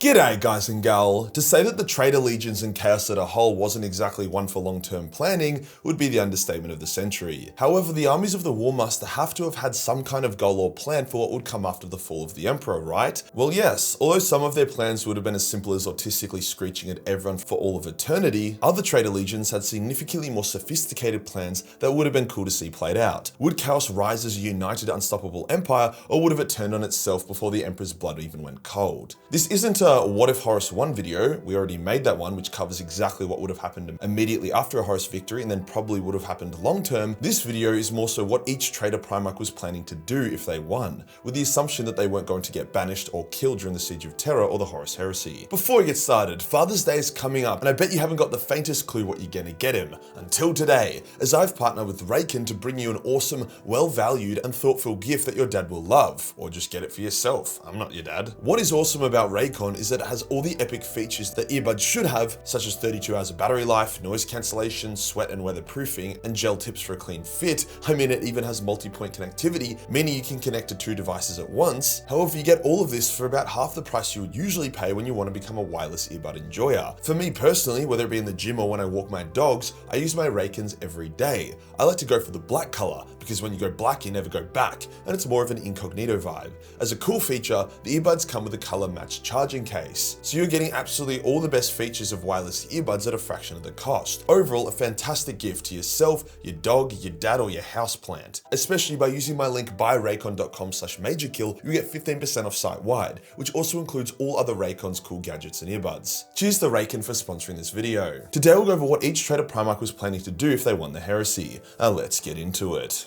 G'day guys and gal. To say that the traitor legions and chaos as a whole wasn't exactly one for long-term planning would be the understatement of the century. However, the armies of the War Master have to have had some kind of goal or plan for what would come after the fall of the Emperor, right? Well yes, although some of their plans would have been as simple as autistically screeching at everyone for all of eternity, other traitor legions had significantly more sophisticated plans that would have been cool to see played out. Would chaos rise as a united, unstoppable empire, or would have it turned on itself before the Emperor's blood even went cold? This isn't a What If Horus Won video. We already made that one, which covers exactly what would have happened immediately after a Horus victory and then probably would have happened long term. This video is more so what each traitor Primarch was planning to do if they won, with the assumption that they weren't going to get banished or killed during the Siege of Terror or the Horus Heresy. Before we get started, Father's Day is coming up and I bet you haven't got the faintest clue what you're gonna get him until today, as I've partnered with Raycon to bring you an awesome, well-valued and thoughtful gift that your dad will love, or just get it for yourself. I'm not your dad. What is awesome about Raycon is that it has all the epic features that earbuds should have, such as 32 hours of battery life, noise cancellation, sweat and weatherproofing, and gel tips for a clean fit. I mean, it even has multi-point connectivity, meaning you can connect to 2 devices at once. However, you get all of this for about half the price you would usually pay when you want to become a wireless earbud enjoyer. For me personally, whether it be in the gym or when I walk my dogs, I use my Raycons every day. I like to go for the black color, because when you go black, you never go back, and it's more of an incognito vibe. As a cool feature, the earbuds come with a color matched charging case, so you're getting absolutely all the best features of wireless earbuds at a fraction of the cost. Overall, a fantastic gift to yourself, your dog, your dad, or your houseplant. Especially by using my link buyraycon.com/majorkill, you get 15% off site-wide, which also includes all other Raycon's cool gadgets and earbuds. Cheers to Raycon for sponsoring this video. Today we'll go over what each traitor Primarch was planning to do if they won the Heresy. Now let's get into it.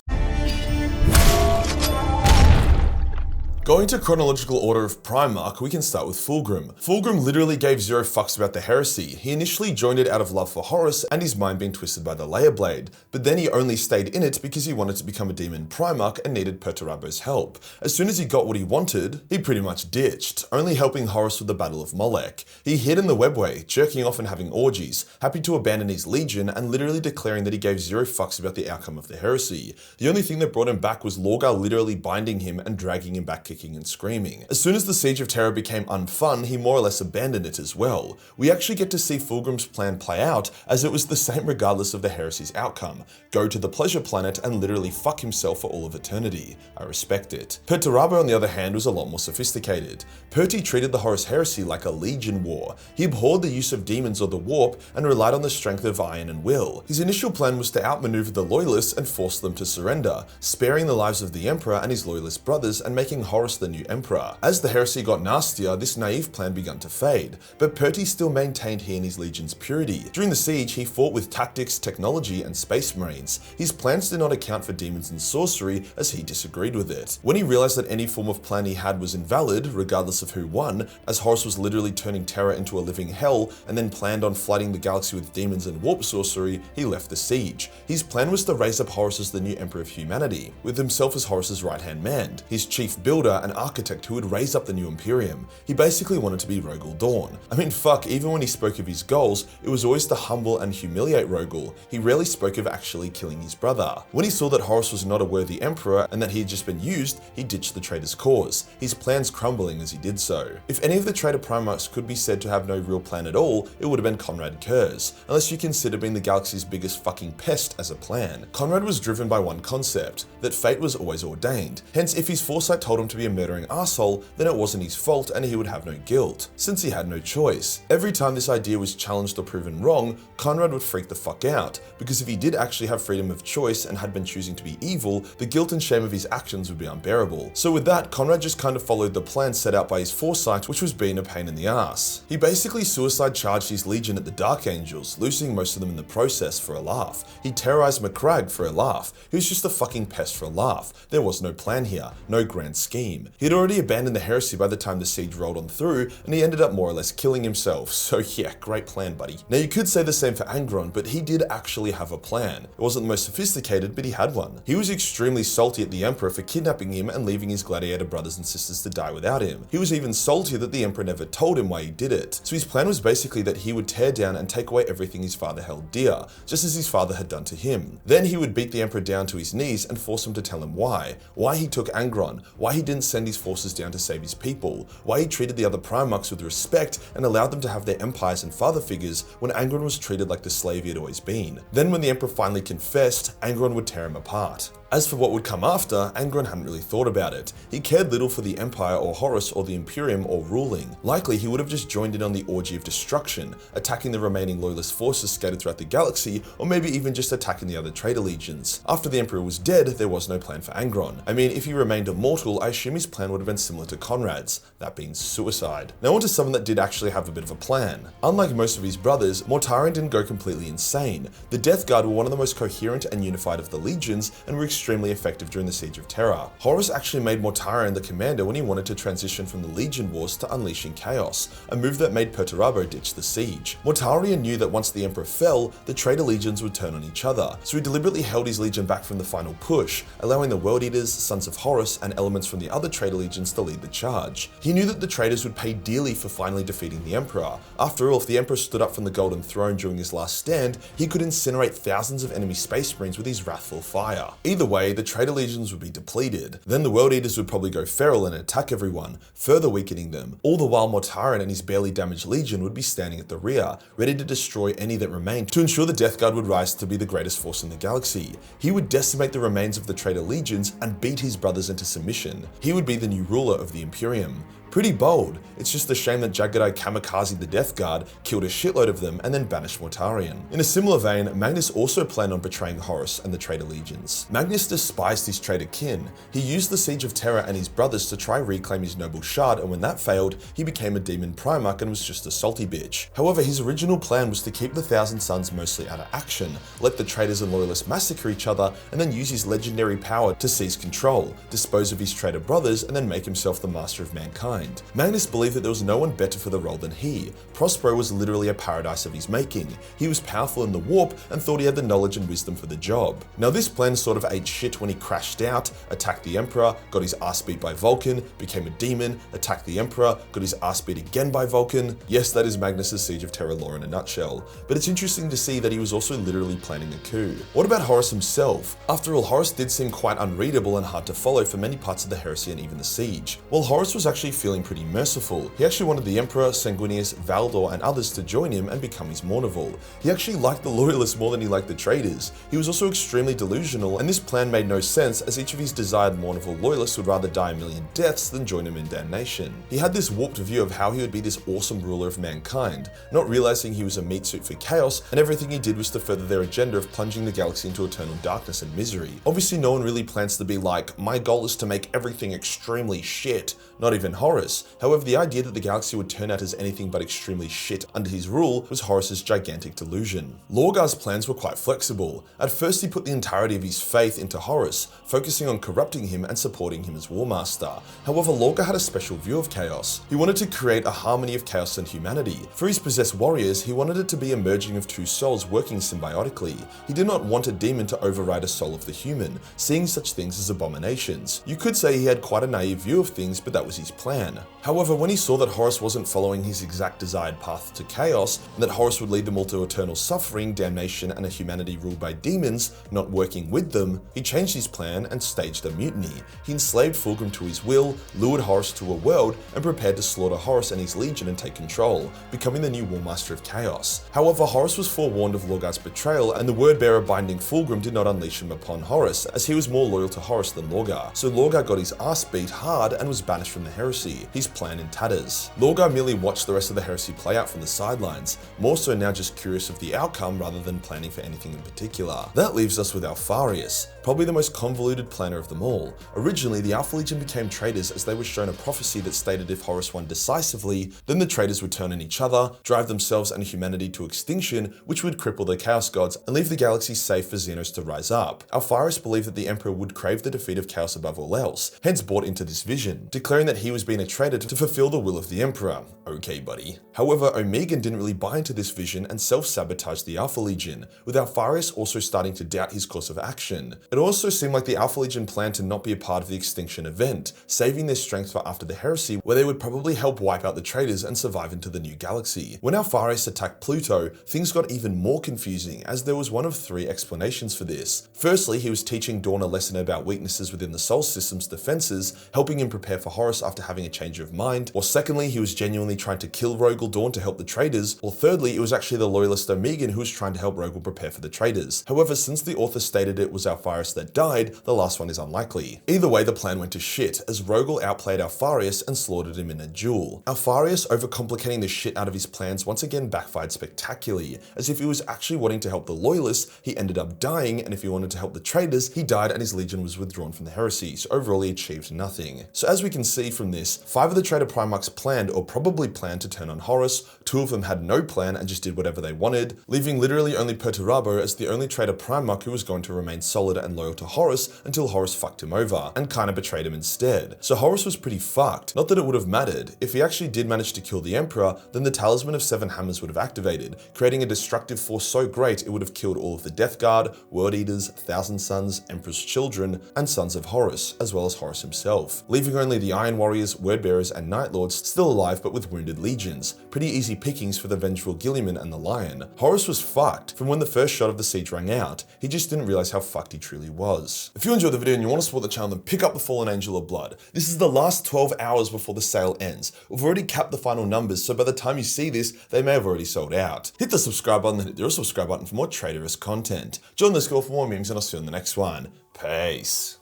Going to chronological order of Primarch, we can start with Fulgrim. Fulgrim literally gave zero fucks about the Heresy. He initially joined it out of love for Horus and his mind being twisted by the Leia Blade, but then he only stayed in it because he wanted to become a demon Primarch and needed Perturabo's help. As soon as he got what he wanted, he pretty much ditched, only helping Horus with the Battle of Molech. He hid in the webway, jerking off and having orgies, happy to abandon his legion and literally declaring that he gave zero fucks about the outcome of the Heresy. The only thing that brought him back was Lorgar literally binding him and dragging him back kicking and screaming. As soon as the Siege of Terror became unfun, he more or less abandoned it as well. We actually get to see Fulgrim's plan play out, as it was the same regardless of the Heresy's outcome. Go to the pleasure planet and literally fuck himself for all of eternity. I respect it. Perturabo, on the other hand, was a lot more sophisticated. Perty treated the Horus Heresy like a legion war. He abhorred the use of demons or the warp and relied on the strength of iron and will. His initial plan was to outmaneuver the loyalists and force them to surrender, sparing the lives of the Emperor and his loyalist brothers and making Horus the new Emperor. As the Heresy got nastier, this naive plan began to fade, but Perty still maintained he and his legion's purity. During the siege, he fought with tactics, technology, and space marines. His plans did not account for demons and sorcery, as he disagreed with it. When he realized that any form of plan he had was invalid, regardless of who won, as Horus was literally turning Terra into a living hell and then planned on flooding the galaxy with demons and warp sorcery, he left the siege. His plan was to raise up Horus as the new Emperor of humanity, with himself as Horus's right-hand man, his chief builder and architect who would raise up the new Imperium. He basically wanted to be Rogel Dawn. I mean fuck, even when he spoke of his goals, it was always to humble and humiliate Rogel. He rarely spoke of actually killing his brother. When he saw that Horus was not a worthy Emperor and that he had just been used, he ditched the traitor's cause, his plans crumbling as he did so. If any of the traitor Primarchs could be said to have no real plan at all, it would have been Konrad Curze, unless you consider being the galaxy's biggest fucking pest as a plan. Konrad was driven by one concept, that fate was always ordained. Hence, if his foresight told him to be a murdering asshole, then it wasn't his fault and he would have no guilt, since he had no choice. Every time this idea was challenged or proven wrong, Konrad would freak the fuck out, because if he did actually have freedom of choice and had been choosing to be evil, the guilt and shame of his actions would be unbearable. So with that, Konrad just kind of followed the plan set out by his foresight, which was being a pain in the ass. He basically suicide charged his legion at the Dark Angels, losing most of them in the process for a laugh. He terrorized Macragge for a laugh. He was just a fucking pest for a laugh. There was no plan here, no grand scheme. He'd already abandoned the Heresy by the time the siege rolled on through, and he ended up more or less killing himself. So yeah, great plan, buddy. Now you could say the same for Angron, but he did actually have a plan. It wasn't the most sophisticated, but he had one. He was extremely salty at the Emperor for kidnapping him and leaving his gladiator brothers and sisters to die without him. He was even saltier that the Emperor never told him why he did it. So his plan was basically that he would tear down and take away everything his father held dear, just as his father had done to him. Then he would beat the Emperor down to his knees and force him to tell him why he took Angron, why he didn't didn't send his forces down to save his people, why he treated the other Primarchs with respect and allowed them to have their empires and father figures when Angron was treated like the slave he had always been. Then when the Emperor finally confessed, Angron would tear him apart. As for what would come after, Angron hadn't really thought about it. He cared little for the Empire or Horus or the Imperium or ruling. Likely he would have just joined in on the orgy of destruction, attacking the remaining loyalist forces scattered throughout the galaxy, or maybe even just attacking the other traitor legions. After the Emperor was dead, there was no plan for Angron. I mean, if he remained immortal, I assume his plan would have been similar to Conrad's, that being suicide. Now on to someone that did actually have a bit of a plan. Unlike most of his brothers, Mortarion didn't go completely insane. The Death Guard were one of the most coherent and unified of the legions, and were extremely effective during the Siege of Terra. Horus actually made Mortarion the commander when he wanted to transition from the Legion Wars to unleashing chaos, a move that made Perturabo ditch the siege. Mortarion knew that once the Emperor fell, the traitor legions would turn on each other, so he deliberately held his legion back from the final push, allowing the World Eaters, Sons of Horus, and elements from the other traitor legions to lead the charge. He knew that the traitors would pay dearly for finally defeating the Emperor. After all, if the Emperor stood up from the Golden Throne during his last stand, he could incinerate thousands of enemy Space Marines with his wrathful fire. Either way, the traitor legions would be depleted. Then the World Eaters would probably go feral and attack everyone, further weakening them. All the while Mortarion and his barely damaged legion would be standing at the rear, ready to destroy any that remained to ensure the Death Guard would rise to be the greatest force in the galaxy. He would decimate the remains of the traitor legions and beat his brothers into submission. He would be the new ruler of the Imperium. Pretty bold. It's just a shame that Jagdei kamikaze the Death Guard, killed a shitload of them, and then banished Mortarion. In a similar vein, Magnus also planned on betraying Horus and the traitor legions. Magnus despised his traitor kin. He used the Siege of Terra and his brothers to try reclaim his noble shard, and when that failed, he became a demon Primarch and was just a salty bitch. However, his original plan was to keep the Thousand Sons mostly out of action, let the traitors and loyalists massacre each other, and then use his legendary power to seize control, dispose of his traitor brothers, and then make himself the master of mankind. Magnus believed that there was no one better for the role than he. Prospero was literally a paradise of his making. He was powerful in the warp and thought he had the knowledge and wisdom for the job. Now this plan sort of ate shit when he crashed out, attacked the Emperor, got his ass beat by Vulcan, became a demon, attacked the Emperor, got his ass beat again by Vulcan. Yes, that is Magnus's Siege of Terra lore in a nutshell. But it's interesting to see that he was also literally planning a coup. What about Horus himself? After all, Horus did seem quite unreadable and hard to follow for many parts of the Heresy and even the Siege. While Horus was actually feeling pretty merciful, he actually wanted the Emperor, Sanguinius, Valdor, and others to join him and become his Mournival. He actually liked the Loyalists more than he liked the traitors. He was also extremely delusional, and this plan made no sense as each of his desired Mournival loyalists would rather die a million deaths than join him in damnation. He had this warped view of how he would be this awesome ruler of mankind, not realizing he was a meat suit for chaos, and everything he did was to further their agenda of plunging the galaxy into eternal darkness and misery. Obviously, no one really plans to be like, my goal is to make everything extremely shit, not even Horus. However, the idea that the galaxy would turn out as anything but extremely shit under his rule was Horus's gigantic delusion. Lorgar's plans were quite flexible. At first, he put the entirety of his faith into Horus, focusing on corrupting him and supporting him as Warmaster. However, Lorgar had a special view of chaos. He wanted to create a harmony of chaos and humanity. For his possessed warriors, he wanted it to be a merging of two souls working symbiotically. He did not want a demon to override a soul of the human, seeing such things as abominations. You could say he had quite a naive view of things, but that was his plan. However, when he saw that Horus wasn't following his exact desired path to chaos, and that Horus would lead them all to eternal suffering, damnation, and a humanity ruled by demons, not working with them, he changed his plan and staged a mutiny. He enslaved Fulgrim to his will, lured Horus to a world, and prepared to slaughter Horus and his legion and take control, becoming the new Warmaster of Chaos. However, Horus was forewarned of Lorgar's betrayal, and the word-bearer binding Fulgrim did not unleash him upon Horus, as he was more loyal to Horus than Lorgar. So Lorgar got his ass beat hard and was banished from the Heresy, his plan in tatters. Lorgar merely watched the rest of the Heresy play out from the sidelines, more so now just curious of the outcome rather than planning for anything in particular. That leaves us with Alpharius, probably the most convoluted planner of them all. Originally, the Alpha Legion became traitors as they were shown a prophecy that stated if Horus won decisively, then the traitors would turn on each other, drive themselves and humanity to extinction, which would cripple the Chaos Gods and leave the galaxy safe for Xenos to rise up. Alpharius believed that the Emperor would crave the defeat of Chaos above all else, hence bought into this vision, declaring that he was being traitor to fulfill the will of the Emperor. Okay, buddy. However, Omegan didn't really buy into this vision and self-sabotaged the Alpha Legion, with Alpharius also starting to doubt his course of action. It also seemed like the Alpha Legion planned to not be a part of the extinction event, saving their strength for after the heresy, where they would probably help wipe out the traitors and survive into the new galaxy. When Alpharius attacked Pluto, things got even more confusing, as there was one of three explanations for this. Firstly, he was teaching Dawn a lesson about weaknesses within the Sol System's defenses, helping him prepare for Horus after having a change of mind, or secondly, he was genuinely trying to kill Rogel Dawn to help the traitors, or thirdly, it was actually the loyalist Omegan who was trying to help Rogel prepare for the traitors. However, since the author stated it was Alpharius that died, the last one is unlikely. Either way, the plan went to shit, as Rogel outplayed Alpharius and slaughtered him in a duel. Alpharius overcomplicating the shit out of his plans once again backfired spectacularly, as if he was actually wanting to help the loyalists, he ended up dying, and if he wanted to help the traitors, he died and his legion was withdrawn from the heresy, so overall he achieved nothing. So as we can see from this, 5 of the traitor Primarchs planned or probably planned to turn on Horus, 2 of them had no plan and just did whatever they wanted, leaving literally only Perturabo as the only traitor Primarch who was going to remain solid and loyal to Horus until Horus fucked him over, and kinda betrayed him instead. So Horus was pretty fucked. Not that it would have mattered. If he actually did manage to kill the Emperor, then the Talisman of 7 Hammers would have activated, creating a destructive force so great it would have killed all of the Death Guard, World Eaters, Thousand Sons, Emperor's Children, and Sons of Horus, as well as Horus himself, leaving only the Iron Warriors, Wordbearers, and Night Lords still alive but with wounded legions. Pretty easy pickings for the vengeful Guilliman and the Lion. Horus was fucked. From when the first shot of the siege rang out, he just didn't realize how fucked he truly was. If you enjoyed the video and you want to support the channel, then pick up the Fallen Angel of Blood. This is the last 12 hours before the sale ends. We've already capped the final numbers, so by the time you see this, they may have already sold out. Hit the subscribe button and hit the subscribe button for more traitorous content. Join the score for more memes and I'll see you in the next one. Peace.